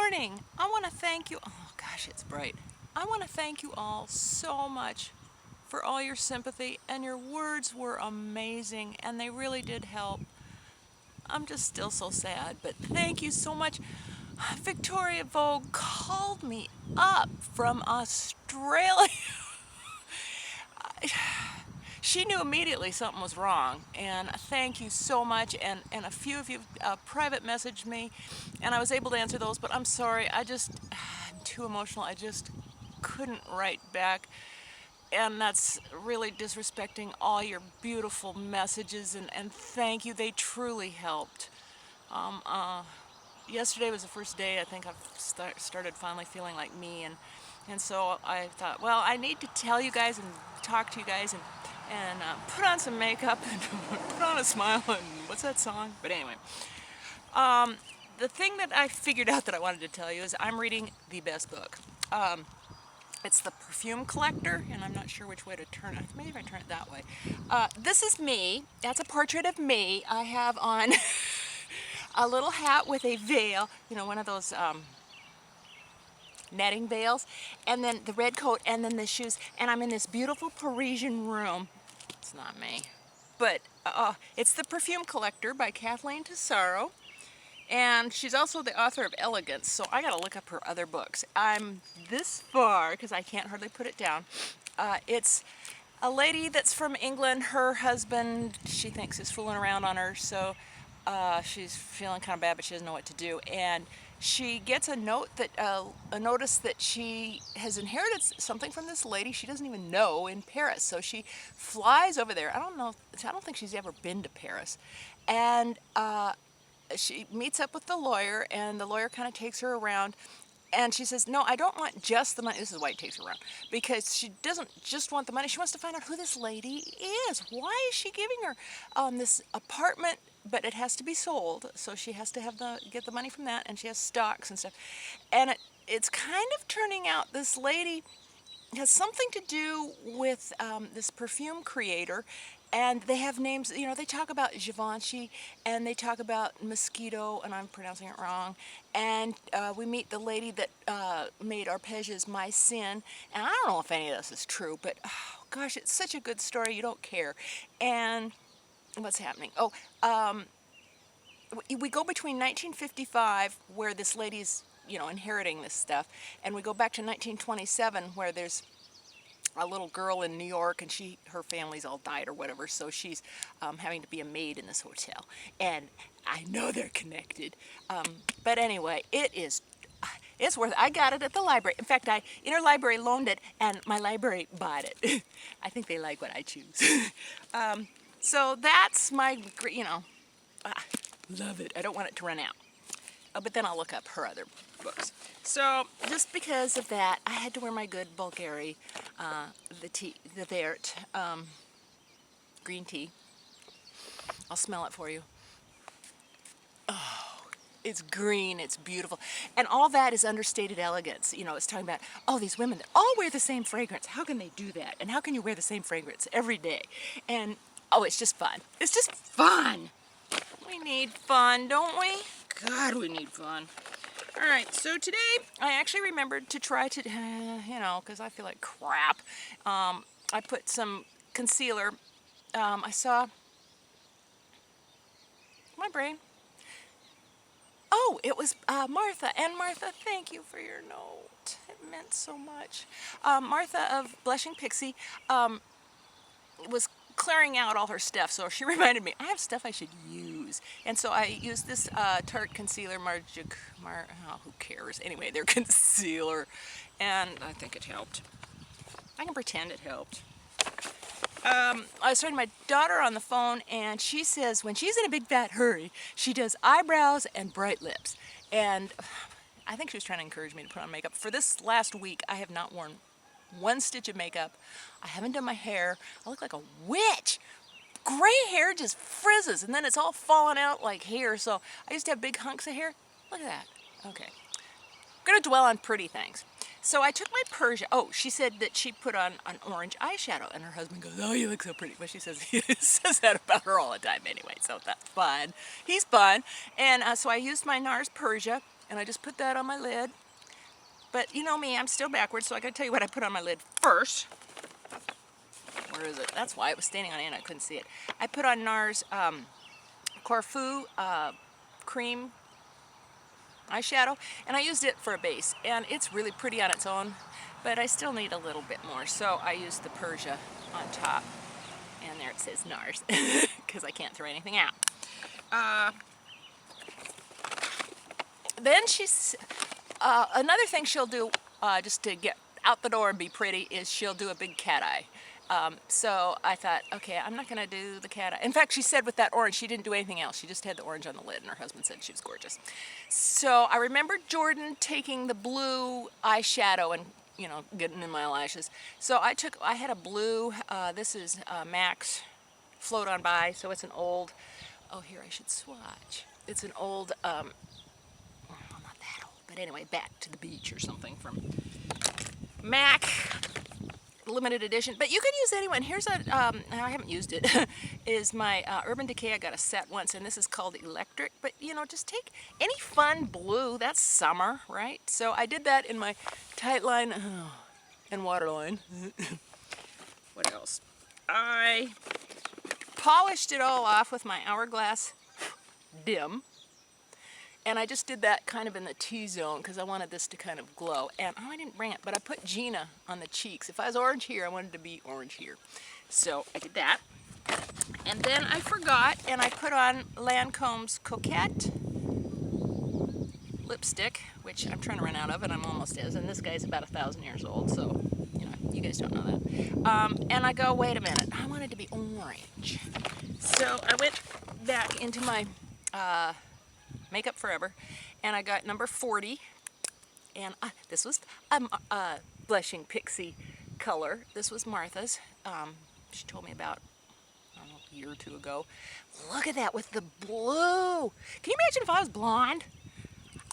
morning. I want to thank you. Oh gosh, it's bright. I want to thank you all so much for all your sympathy, and your words were amazing and they really did help. I'm just still so sad, but thank you so much. Victoria Vogue called me up from Australia. She knew immediately something was wrong, and thank you so much. And a few of you private messaged me, and I was able to answer those, but I'm sorry, I'm too emotional. I just couldn't write back, and that's really disrespecting all your beautiful messages, and thank you. They truly helped. Um, uh, Yesterday was the first day I think I've started finally feeling like me, and so I thought, well, I need to tell you guys and talk to you guys and put on some makeup and put on a smile and what's that song? But anyway, the thing that I figured out that I wanted to tell you is I'm reading the best book. It's the Perfume Collector, and I'm not sure which way to turn it. Maybe if I turn it that way. This is me. That's a portrait of me. I have on a little hat with a veil, you know, one of those netting veils, and then the red coat, and then the shoes, and I'm in this beautiful Parisian room. It's not me, but it's the Perfume Collector by Kathleen Tessaro, and she's also the author of Elegance, so I gotta look up her other books. I'm this far because I can't hardly put it down. It's a lady that's from England. Her husband, she thinks, is fooling around on her, so she's feeling kind of bad, but she doesn't know what to do. And she gets a notice that she has inherited something from this lady she doesn't even know in Paris. So she flies over there. I don't think she's ever been to Paris. And she meets up with the lawyer, and the lawyer kind of takes her around. And she says, no, I don't want just the money. This is why he takes her around. Because she doesn't just want the money. She wants to find out who this lady is. Why is she giving her this apartment? But it has to be sold. So she has to get the money from that. And she has stocks and stuff. And it's kind of turning out this lady has something to do with this perfume creator. And they have names, you know, they talk about Givenchy, and they talk about Mosquito, and I'm pronouncing it wrong. And we meet the lady that made Arpeggia's My Sin. And I don't know if any of this is true, but oh, gosh, it's such a good story, you don't care. And what's happening? Oh, we go between 1955, where this lady's, you know, inheriting this stuff, and we go back to 1927, where there's a little girl in New York, and her family's all died or whatever, so she's having to be a maid in this hotel. And I know they're connected, but anyway, it's worth it. I got it at the library. In fact, interlibrary loaned it, and my library bought it. I think they like what I choose. So that's my, you know, love it. I don't want it to run out. But then I'll look up her other books. So just because of that, I had to wear my good Bulgari, the Flirt green tea. I'll smell it for you. Oh, it's green, it's beautiful. And all that is understated elegance. You know, it's talking about, oh, these women that all wear the same fragrance. How can they do that? And how can you wear the same fragrance every day? And, oh, it's just fun. It's just fun. We need fun, don't we? God, we need fun. All right, so today I actually remembered to try to, you know, because I feel like crap. I put some concealer. I saw my brain. Oh, it was Martha. And Martha, thank you for your note. It meant so much. Martha of Blushing Pixie was clearing out all her stuff, so she reminded me I have stuff I should use, and so I used this Tarte concealer, who cares anyway, their concealer, and I think it helped. I can pretend it helped. I was talking to my daughter on the phone, and she says when she's in a big fat hurry, she does eyebrows and bright lips, and I think she was trying to encourage me to put on makeup. For this last week, I have not worn one stitch of makeup. I haven't done my hair. I look like a witch. Gray hair just frizzes, and then it's all falling out like hair. So I used to have big hunks of hair. Look at that. Okay. I'm going to dwell on pretty things. So I took my Persia. Oh, she said that she put on an orange eyeshadow, and her husband goes, oh, you look so pretty. But she says, he says that about her all the time anyway, so that's fun. He's fun. And so I used my NARS Persia, And I just put that on my lid. But you know me, I'm still backwards, so I gotta tell you what I put on my lid first. Where is it? That's why it was standing on it and I couldn't see it. I put on NARS Corfu cream eyeshadow, and I used it for a base, and it's really pretty on its own, but I still need a little bit more, so I used the Persia on top, and there it says NARS, because I can't throw anything out. Then she's, another thing she'll do, just to get out the door and be pretty, is she'll do a big cat eye. So I thought, okay, I'm not going to do the cat eye. In fact, she said with that orange, she didn't do anything else. She just had the orange on the lid, and her husband said she was gorgeous. So I remember Jordan taking the blue eyeshadow and, you know, getting in my eyelashes. So I had a blue, this is Max Float On By, so it's an old, oh, here, I should swatch. It's an old, well, not that old, but anyway, Back to the Beach or something from MAC. Limited edition, but you can use anyone. Here's a, I haven't used it, is my Urban Decay. I got a set once, and this is called Electric, but you know, just take any fun blue. That's summer, right? So I did that in my tight line and waterline. What else? I polished it all off with my Hourglass Dim. And I just did that kind of in the T-zone because I wanted this to kind of glow. And oh, I didn't bring it, but I put Gina on the cheeks. If I was orange here, I wanted to be orange here. So I did that. And then I forgot, and I put on Lancome's Coquette lipstick, which I'm trying to run out of, and I'm almost is. And this guy's about 1,000 years old, so you know, you guys don't know that. And I go, wait a minute, I wanted to be orange. So I went back into my Makeup Forever, and I got number 40, and this was a blushing pixie color. This was Martha's. She told me about, I don't know, a year or two ago. Look at that with the blue. Can you imagine if I was blonde?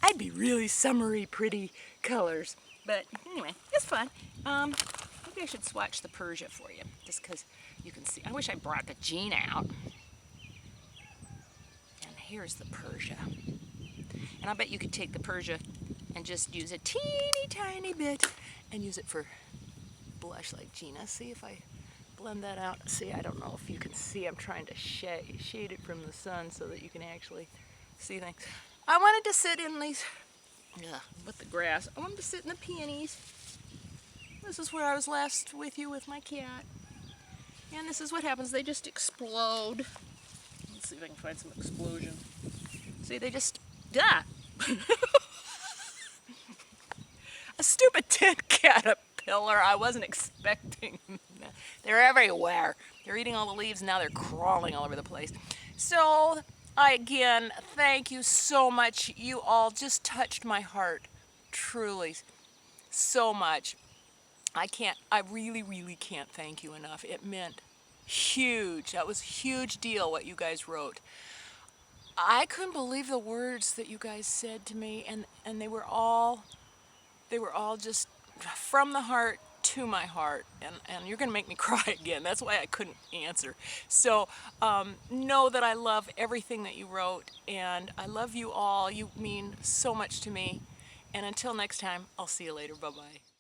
I'd be really summery, pretty colors. But anyway, it's fun. Maybe I should swatch the Persia for you, just because you can see. I wish I brought the Gina out. Here's the Persia. And I bet you could take the Persia and just use a teeny tiny bit and use it for blush like Gina. See if I blend that out. See, I don't know if you can see. I'm trying to shade it from the sun so that you can actually see things. I wanted to sit in these, with the grass. I wanted to sit in the peonies. This is where I was last with you with my cat. And this is what happens. They just explode. Let's see if I can find some explosion. See, they just, a stupid tent caterpillar. I wasn't expecting that. They're everywhere. They're eating all the leaves, and now they're crawling all over the place. So, again, thank you so much. You all just touched my heart, truly, so much. I really, really can't thank you enough. It meant huge. That was a huge deal what you guys wrote. I couldn't believe the words that you guys said to me, and they were all just from the heart to my heart, and you're gonna make me cry again. That's why I couldn't answer. So know that I love everything that you wrote, and I love you all. You mean so much to me, and until next time, I'll see you later. Bye-bye.